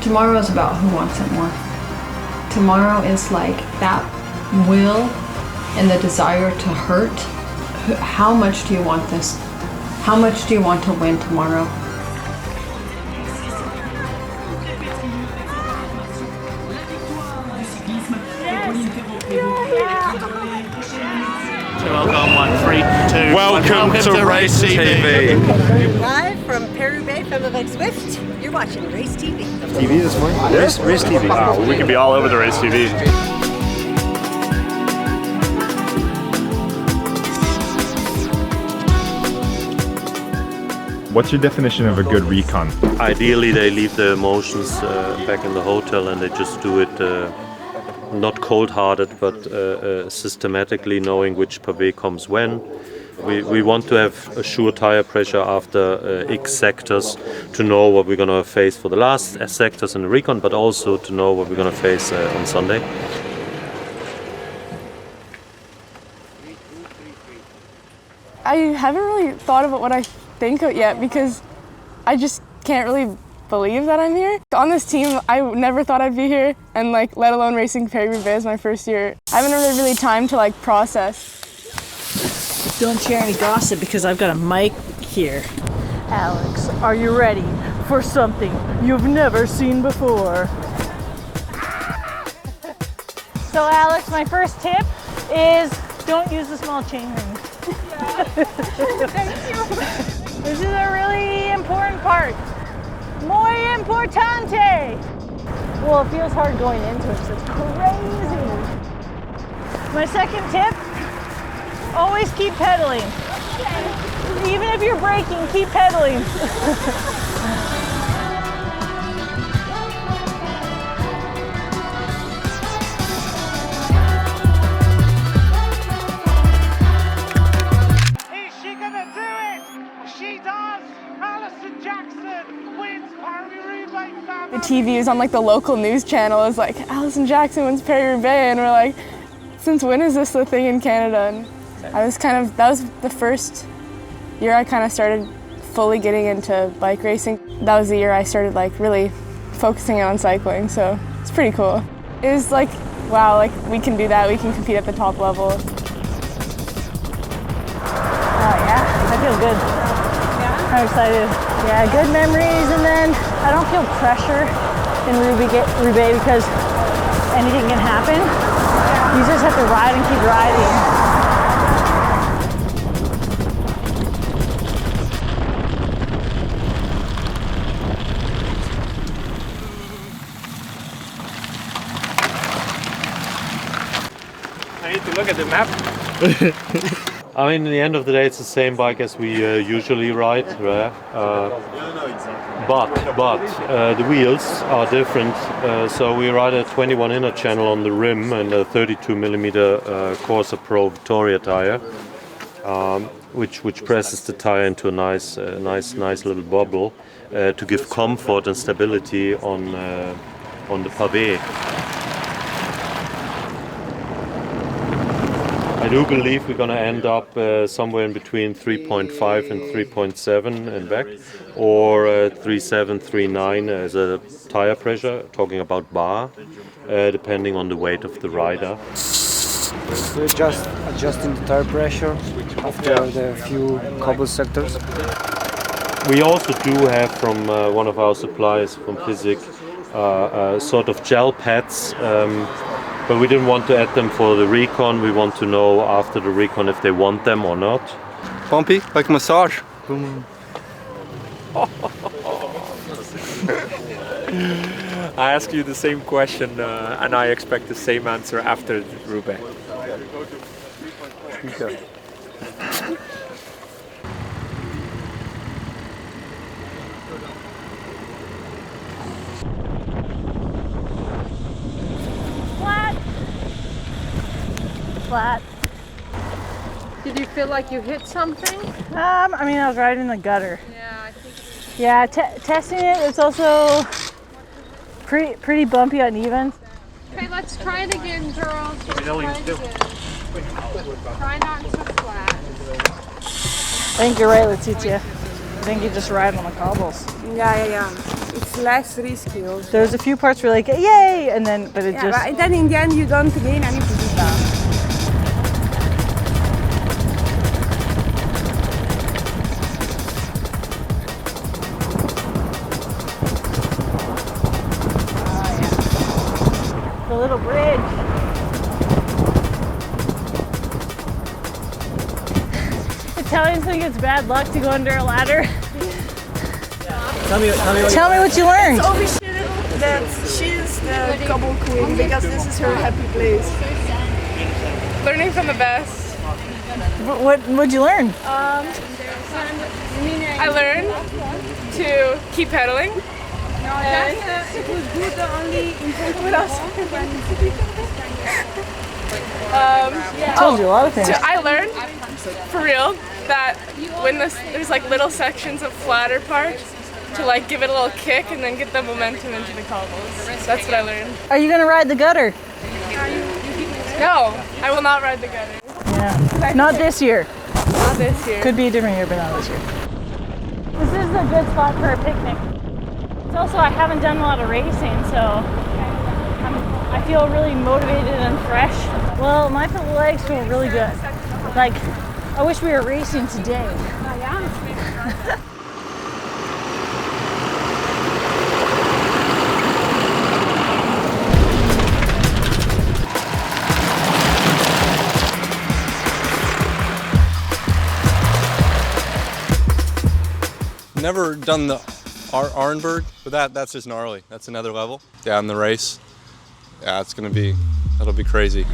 Tomorrow is about who wants it more. Tomorrow is like that will and the desire to hurt. How much do you want this? How much do you want to win tomorrow? Welcome, 1, 3, 2. Welcome to RaceTV. Live from Roubaix from the Swift. You're watching RaceTV. TV this morning? Yes, RaceTV. Wow, we can be all over the RaceTV. What's your definition of a good recon? Ideally, they leave the emotions back in the hotel and they just do it not cold-hearted, but systematically knowing which pavé comes when. We want to have a sure tire pressure after X sectors to know what we're going to face for the last sectors in the Recon, but also to know what we're going to face on Sunday. I haven't really thought about what I think of yet because I just can't really believe that I'm here. On this team, I never thought I'd be here, and like, let alone racing Paris-Roubaix my first year. I haven't really time to like process. Don't share any gossip because I've got a mic here. Alex, are you ready for something you've never seen before? So Alex, my first tip is don't use the small chain ring. Thank you. This is a really important part. Muy importante! Well, it feels hard going into it, so it's crazy. My second tip, always keep pedaling. Okay. Even if you're braking, keep pedaling. Is she gonna do it? She does! Alison Jackson wins Paris-Roubaix. The TV is on like the local news channel. It's like, Alison Jackson wins Paris-Roubaix, and we're like, since when is this the thing in Canada? And that was the first year I kind of started fully getting into bike racing. That was the year I started like really focusing on cycling, so it's pretty cool. It was like, wow, like we can do that, we can compete at the top level. Oh yeah, I feel good. Yeah? I'm excited. Yeah, good memories, and then I don't feel pressure in Roubaix because anything can happen. You just have to ride and keep riding. I need to look at the map. I mean, in the end of the day, it's the same bike as we usually ride, right? But the wheels are different. So we ride a 21 inner channel on the rim and a 32mm Corsa Pro Victoria tire, which presses the tire into a nice little bubble to give comfort and stability on the pavé. I do believe we're going to end up somewhere in between 3.5 and 3.7 and back, or 3.7, 3.9 as a tire pressure, talking about bar, depending on the weight of the rider. We're just adjusting the tire pressure after the few cobble sectors. We also do have from one of our suppliers from Physic sort of gel pads. But we didn't want to add them for the Recon. We want to know after the Recon if they want them or not. Bumpy, like massage. I ask you the same question and I expect the same answer after Roubaix. Okay. Flat. Did you feel like you hit something? I mean, I was riding in the gutter. Yeah, I think. Yeah, testing it. It's also pretty bumpy uneven. Okay, let's try it again, girls. Let's try it again. Try not to flat. I think you're right, Letizia. I think you just ride on the cobbles. Yeah. It's less risky also. There's a few parts where you're like, yay, and then, but it Yeah, just... but then in the end you don't gain any position. The little bridge. Italians think it's bad luck to go under a ladder. Tell me what you learned. It's official that she's the cobble queen because this is her happy place. Learning from the best. What'd you learn? I learned to keep pedaling. And it was good only in what else? Told you a lot of things. I learned, for real, that when there's like little sections of flatter parts, to like give it a little kick and then get the momentum into the cobbles. That's what I learned. Are you gonna ride the gutter? No, I will not ride the gutter. Yeah. Not this year. Not this year. Could be a different year, but not this year. This is a good spot for a picnic. It's also, I haven't done a lot of racing, so I feel really motivated and fresh. Well, my legs feel really good. Like, I wish we were racing today. Never done the Arenberg, but that's just gnarly. That's another level. Yeah, in the race. Yeah, that'll be crazy.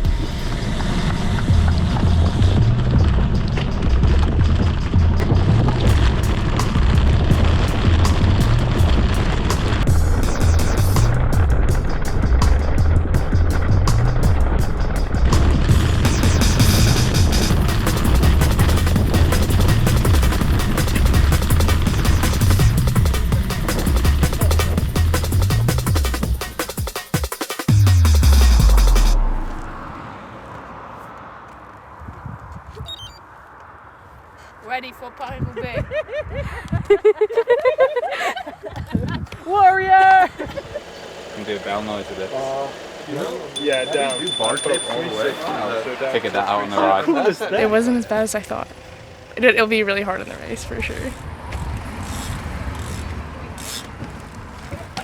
Ready for Paris-Roubaix. Warrior! You can do a bell noise with it. Yeah, down. You bar tape all the way. Figured that out on the ride. It wasn't as bad as I thought. It'll be really hard in the race for sure.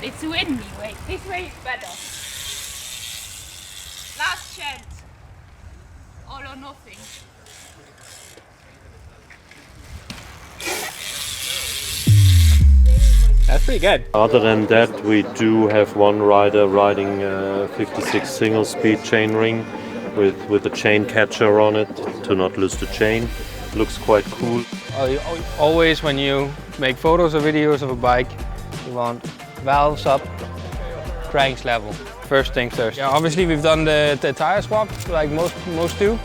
It's windy, wait. This way is better. Last chance. All or nothing. That's pretty good. Other than that, we do have one rider riding 56 single speed chainring with a chain catcher on it to not lose the chain. Looks quite cool. Always when you make photos or videos of a bike, you want valves up, cranks level. First things first. Yeah, obviously we've done the tire swap like most do.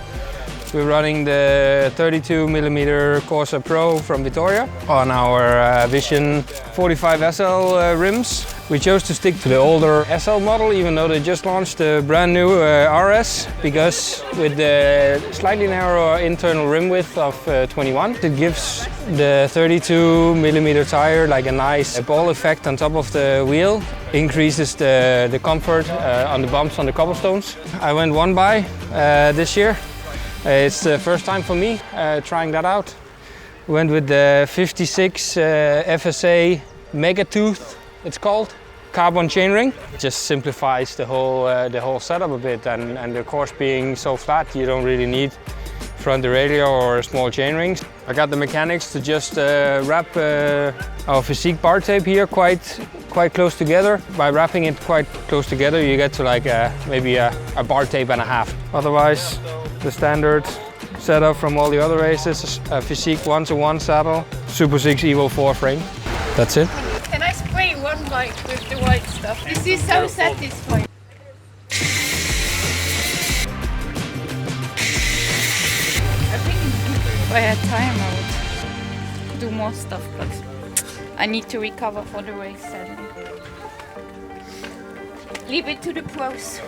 We're running the 32mm Corsa Pro from Vittoria on our Vision 45 SL rims. We chose to stick to the older SL model even though they just launched the brand new RS, because with the slightly narrower internal rim width of 21, it gives the 32mm tire like a nice ball effect on top of the wheel, increases the comfort on the bumps on the cobblestones. I went one by this year. It's the first time for me trying that out. Went with the 56 FSA Megatooth, it's called, carbon chainring. It just simplifies the whole setup a bit, and the course being so flat, you don't really need front derailleur or small chainrings. I got the mechanics to just wrap our physique bar tape here quite close together. By wrapping it quite close together, you get to like maybe a bar tape and a half. Otherwise, the standard setup from all the other races, a physique 1-to-1 saddle, Super 6 Evo 4 frame. That's it. Can I spray one bike with the white stuff? This is so satisfying. I think if I had time I would do more stuff, but I need to recover for the race and leave it to the pros.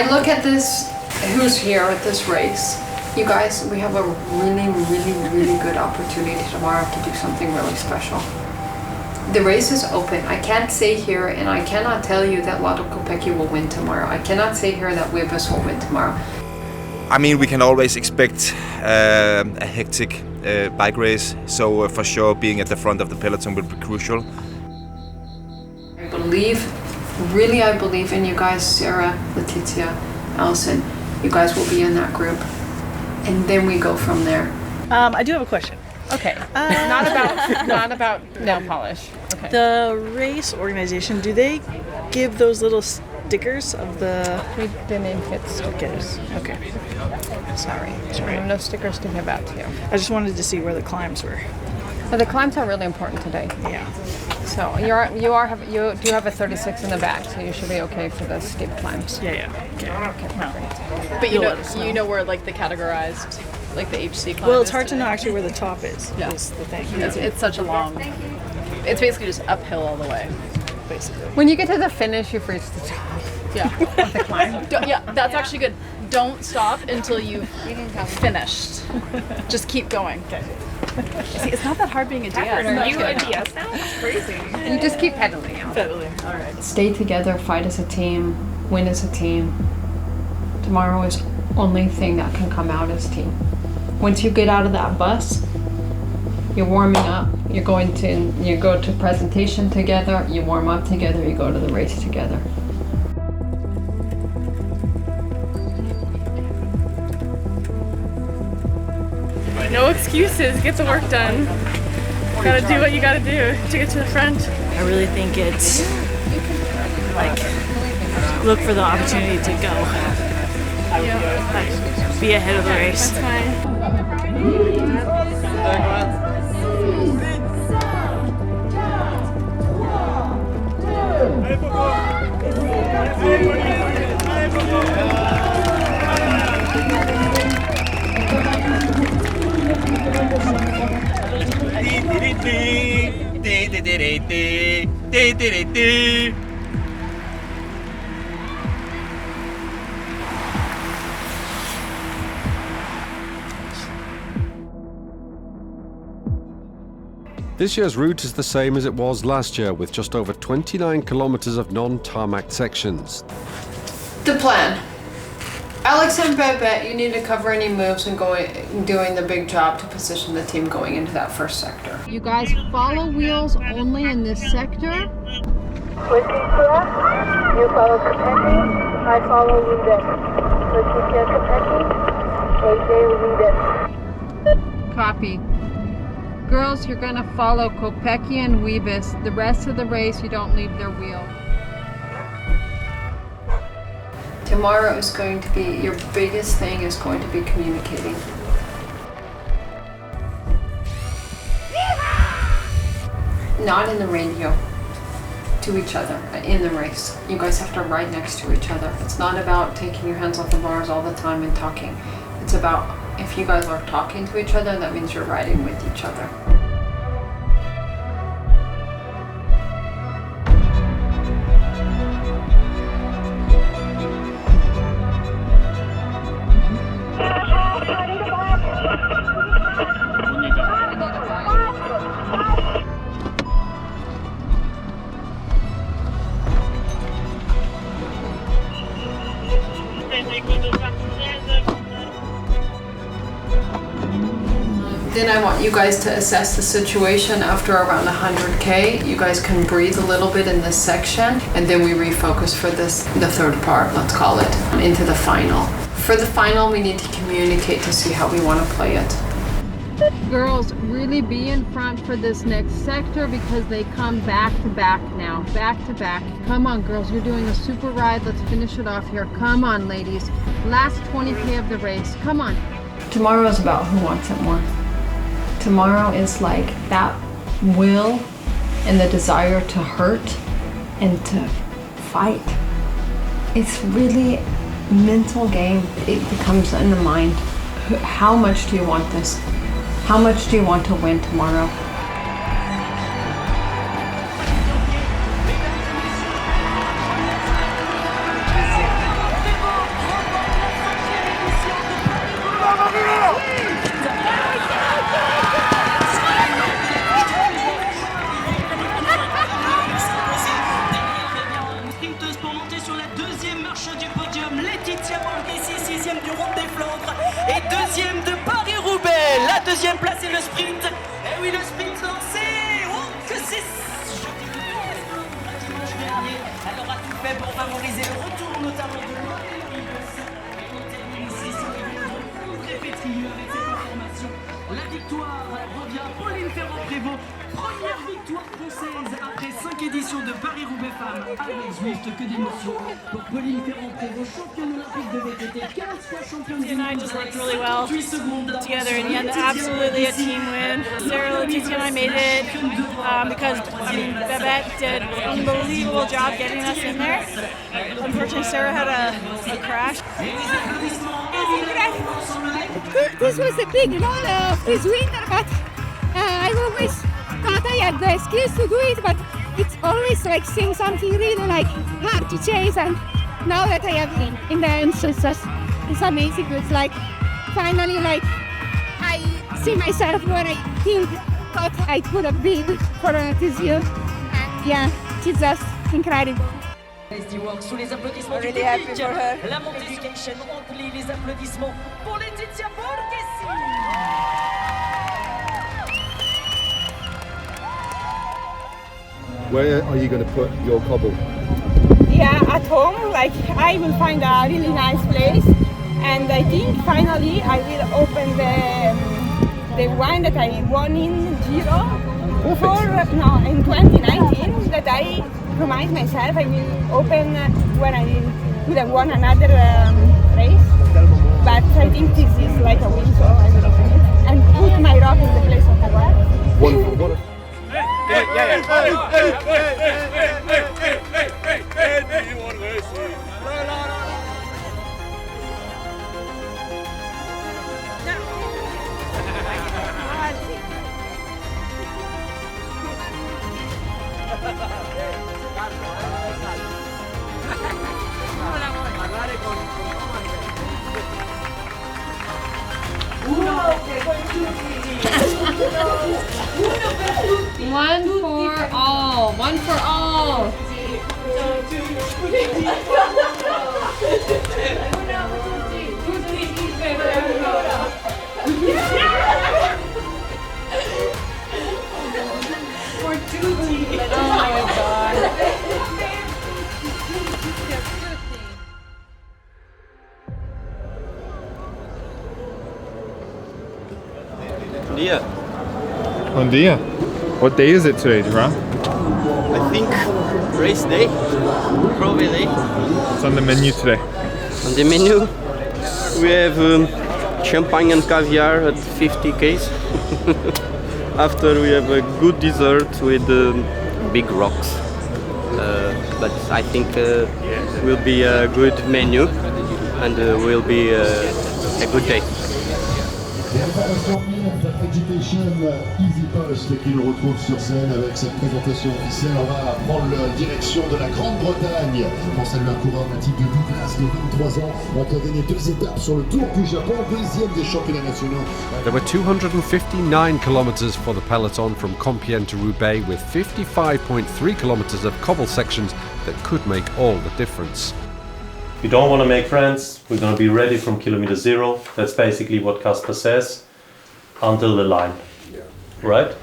I look at this, who's here at this race. You guys, we have a really good opportunity tomorrow to do something really special. The race is open. I can't say here, and I cannot tell you that Lotto Kopecky will win tomorrow. I cannot say here that Webus will win tomorrow. I mean, we can always expect a hectic bike race, so for sure being at the front of the peloton will be crucial. I believe in you guys, Sarah, Letizia, Alison. You guys will be in that group. And then we go from there. I do have a question. Okay. Not about nail polish. Okay. The race organization, do they give those little stickers of the name fit stickers? Okay. Sorry. No stickers to give out to you. I just wanted to see where the climbs were. Well, the climbs are really important today. Yeah. So you do have a 36 in the back, so you should be okay for the steep climbs. Yeah. Okay. Perfect. But you know where like the categorized, like the HC climb. Well, it's hard to know actually where the top is. Yeah. Is the thing. It's such a long. It's basically just uphill all the way, basically. When you get to the finish, you've reached the top. Yeah. Of the climb. Yeah, that's actually good. Don't stop until you've finished. Just keep going. Okay. See, it's not that hard being a DS. Are you a DS now? It's crazy. You just keep pedaling out. Pedaling. All right. Stay together, fight as a team, win as a team. Tomorrow is only thing that can come out as a team. Once you get out of that bus, you're warming up. You go to presentation together. You warm up together. You go to the race together. No excuses, get the work done. Gotta do what you gotta do to get to the front. I really think it's like look for the opportunity to go. Like, be ahead of the race. This year's route is the same as it was last year, with just over 29 kilometers of non-tarmac sections. The plan. Alex and Bebe, you need to cover any moves and doing the big job to position the team going into that first sector. You guys follow wheels only in this sector. Whiskey Sierra, you follow Kopecky, I follow Roubaix. Whiskey Sierra Kopecky, AJ Roubaix. Copy. Girls, you're gonna follow Kopecky and Weebus. The rest of the race, you don't leave their wheel. Tomorrow is going to be, your biggest thing is going to be communicating. Not in the radio, to each other, in the race. You guys have to ride next to each other. It's not about taking your hands off the bars all the time and talking. It's about, if you guys are talking to each other, that means you're riding with each other. Then I want you guys to assess the situation after around 100K. You guys can breathe a little bit in this section, and then we refocus for the third part, let's call it, into the final. For the final, we need to communicate to see how we want to play it. Girls, really be in front for this next sector because they come back to back now, back to back. Come on, girls, you're doing a super ride. Let's finish it off here. Come on, ladies. Last 20K of the race. Come on. Tomorrow is about who wants it more. Tomorrow is like that will and the desire to hurt and to fight. It's really a mental game. It becomes in the mind. How much do you want this? How much do you want to win tomorrow? vigneron des Flandres et deuxième de Paris-Roubaix. La deuxième place est le sprint. Et oui, le sprint lancé. Oh, que c'est dimanche dernier. Elle aura tout fait pour favoriser le retour notamment de l'Oatly. Et on termine ici sur le vélo très pétrilleux avec cette information. La victoire revient à Pauline Ferrand-Prévot. Première victoire française après 5 éditions de Paris-Roubaix femmes. Avec Zwift, que d'émotions pour Pauline Ferrand-Prévôt, championne olympique de VTT, 15 fois championne du monde. Just worked really well together in the end. Absolutely a team win. Sarah, Letizia, and I made it because I mean Babette did an unbelievable job getting us in there. Unfortunately, Sarah had a crash. This was a big run of this winter, but I always thought I had the skills to do it, but it's always like seeing something really like hard to chase, and now that I have it in the end, it's amazing. It's like finally like I see myself where I thought I could have been for this year, and yeah, it's just incredible. Sous les applaudissements du Really happy public, for her. la montée Education, Oatly, les applaudissements pour Letizia Borghesi. Where are you going to put your cobble? Yeah, at home, like I will find a really nice place, and I think finally I will open the wine that I won in Giro in 2019. That I promised myself I will open when I would have won another race. But I think this is like a win, so I will open it and put my rock in the place of the wine. Wonderful. One for all. One for all. For tutti. Oh my god. Dia. Bon dia. What day is it today, Duran? I think race day, Roubaix day. What's on the menu today? On the menu, we have champagne and caviar at 50 Ks. After we have a good dessert with big rocks. But I think will be a good menu and will be a good day. Education-EasyPost qui nous retrouve sur scène avec cette présentation officielle. On va prendre la direction de la Grande-Bretagne pour saluer un coureur natif de Douglas de 23 ans qui a gagné 2 étapes sur le Tour du Japon, deuxième des championnats nationaux. There were 259 kilometres for the peloton from Compiègne to Roubaix, with 55.3 kilometres of cobble sections that could make all the difference. If you don't want to make friends, we're going to be ready from kilometer 0. That's basically what Kasper says, until the line. Yeah. Right?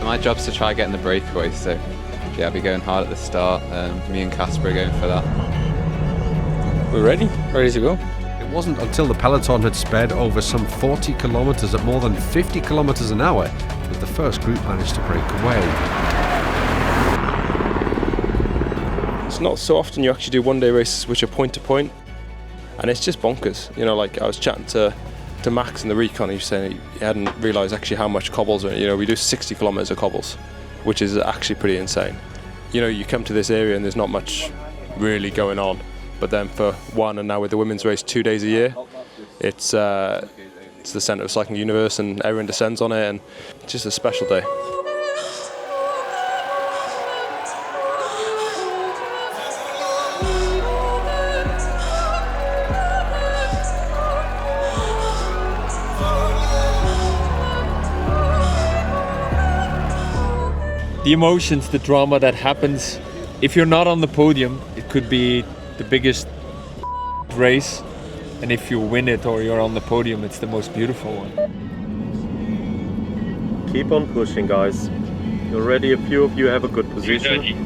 My job's to try getting the breakaway, so yeah, I'll be going hard at the start. Me and Kasper are going for that. We're ready to go. It wasn't until the peloton had sped over some 40 kilometres at more than 50 kilometres an hour that the first group managed to break away. It's not so often you actually do one-day races which are point-to-point, and it's just bonkers. You know, like I was chatting to Max in the Recon, he was saying he hadn't realised actually how much cobbles are. You know, we do 60 kilometres of cobbles, which is actually pretty insane. You know, you come to this area and there's not much really going on, but then for one, and now with the women's race 2 days a year, it's the centre of cycling universe, and everyone descends on it, and it's just a special day. The emotions, the drama that happens. If you're not on the podium, it could be the biggest race And if you win it or you're on the podium, it's the most beautiful one. Keep on pushing, guys. Already a few of you have a good position.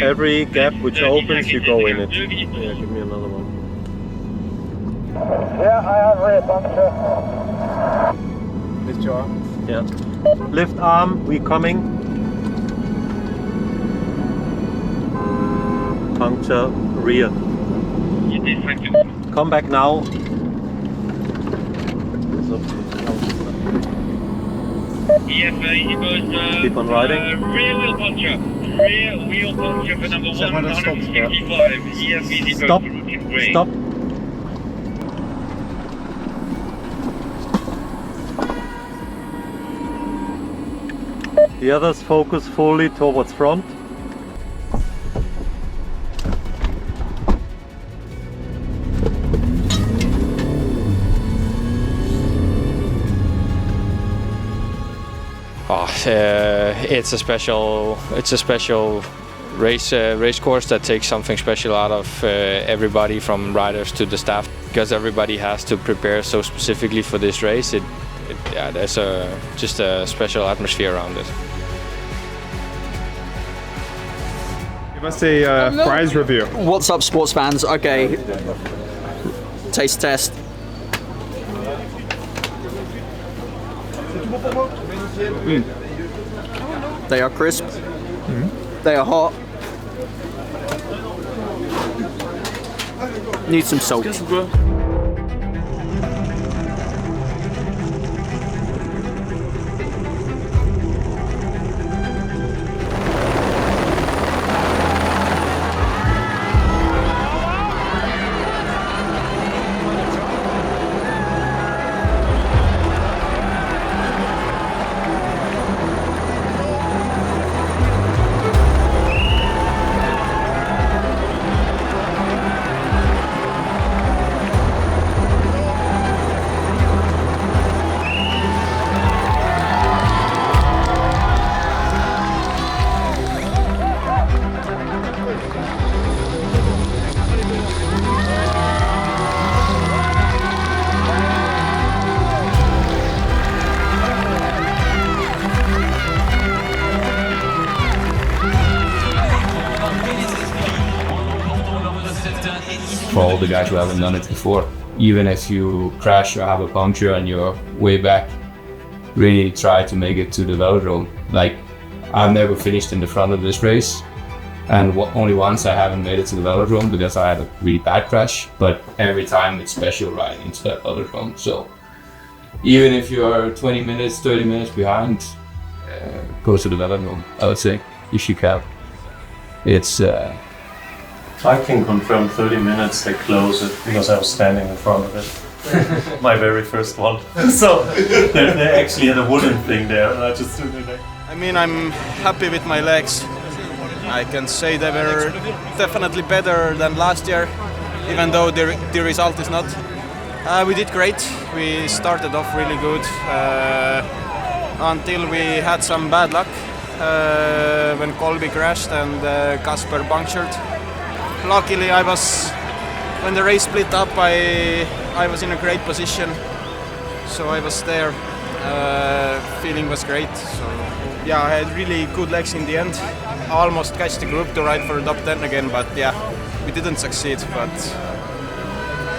Every gap which opens, you go in it. Yeah, give me another one. Yeah, I have red puncture. Lift your arm. Yeah. Lift arm, we coming. Puncture rear. Come back now. Keep on riding. Rear wheel puncture. Rear wheel puncture for number 165. Stop. Stop. The others focus fully towards front. It's a special race course that takes something special out of everybody, from riders to the staff, because everybody has to prepare so specifically for this race. There's just a special atmosphere around it. Give us a prize review. What's up, sports fans? Okay, taste test. They are crisp. They are hot. Need some salt. For all the guys who haven't done it before, even if you crash or have a puncture and you're way back, really try to make it to the velodrome. Like, I've never finished in the front of this race, and only once I haven't made it to the velodrome because I had a really bad crash, but every time it's special riding into that velodrome. So even if you're 20 minutes, 30 minutes behind, go to the velodrome, I would say, if you can. It's I can confirm 30 minutes they close it because I was standing in front of it. My very first one. So they actually had a wooden thing there and I just stood in there. I mean, I'm happy with my legs. I can say they were definitely better than last year, even though the result is not. We did great. We started off really good until we had some bad luck when Colby crashed and Kasper punctured. Luckily, when the race split up, I was in a great position, so I was there. Feeling was great. So yeah, I had really good legs in the end. I almost catch the group to ride for the top 10 again, but yeah, we didn't succeed. But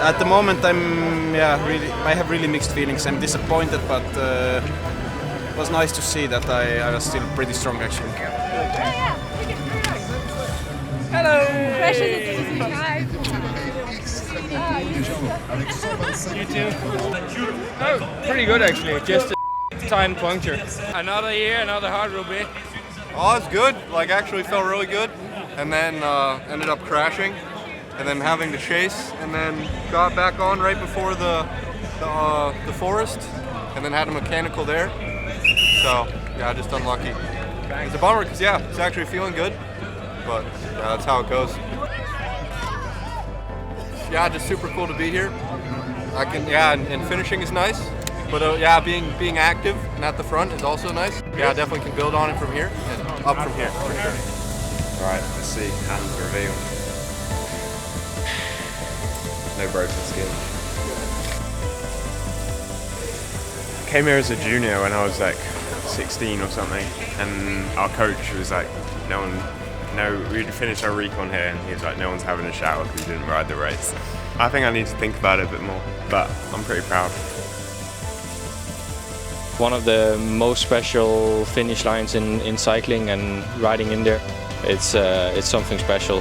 at the moment, I have really mixed feelings. I'm disappointed, but it was nice to see that I was still pretty strong actually. Hello. Precious, it's easy. Hi. You too. Oh, pretty good actually. Just a time puncture. Another year, another hard Roubaix. Oh, it's good. Like, actually felt really good, and then ended up crashing, and then having to chase, and then got back on right before the forest, and then had a mechanical there. So yeah, just unlucky. It's a bummer because yeah, it's actually feeling good. But yeah, that's how it goes. Yeah, just super cool to be here. And finishing is nice. But yeah, being active and at the front is also nice. Yeah, I definitely can build on it from here and up from here for sure. All right, let's see. Hands reveal. No broken skin. Came here as a junior when I was like 16 or something, and our coach was like, we'd finished our recon here, and he was like, no one's having a shower because we didn't ride the race. I think I need to think about it a bit more, but I'm pretty proud. One of the most special finish lines in cycling, and riding in there, it's something special.